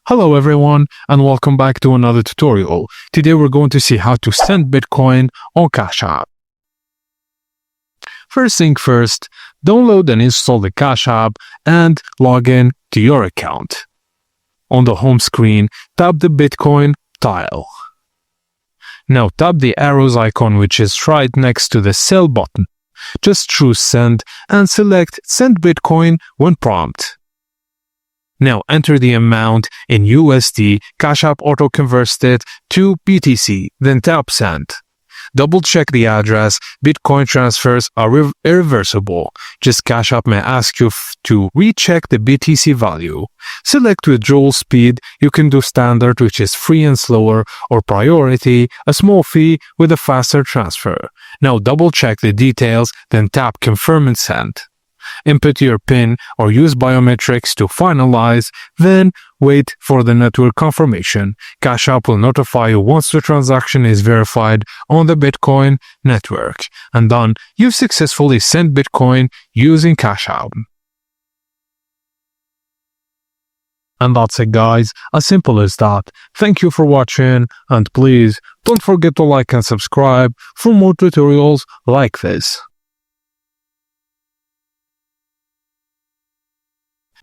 Hello everyone and welcome back to another tutorial. Today we're going to see how to send Bitcoin on Cash App. First thing first, download and install the Cash App and log in to your account. On the home screen, tap the Bitcoin tile. Now tap the arrows icon which is right next to the sell button. Just choose send and select send Bitcoin when prompt. Now enter the amount in USD, Cash App auto-converts it to BTC, then tap send. Double check the address, Bitcoin transfers are irreversible. Just Cash App may ask you to recheck the BTC value. Select withdrawal speed, you can do standard which is free and slower, or priority, a small fee with a faster transfer. Now double check the details, then tap confirm and send. Input your PIN or use biometrics to finalize, then wait for the network confirmation. Cash App will notify you once the transaction is verified on the Bitcoin network. And done, you've successfully sent Bitcoin using Cash App. And that's it guys, as simple as that. Thank you for watching and please don't forget to like and subscribe for more tutorials like this.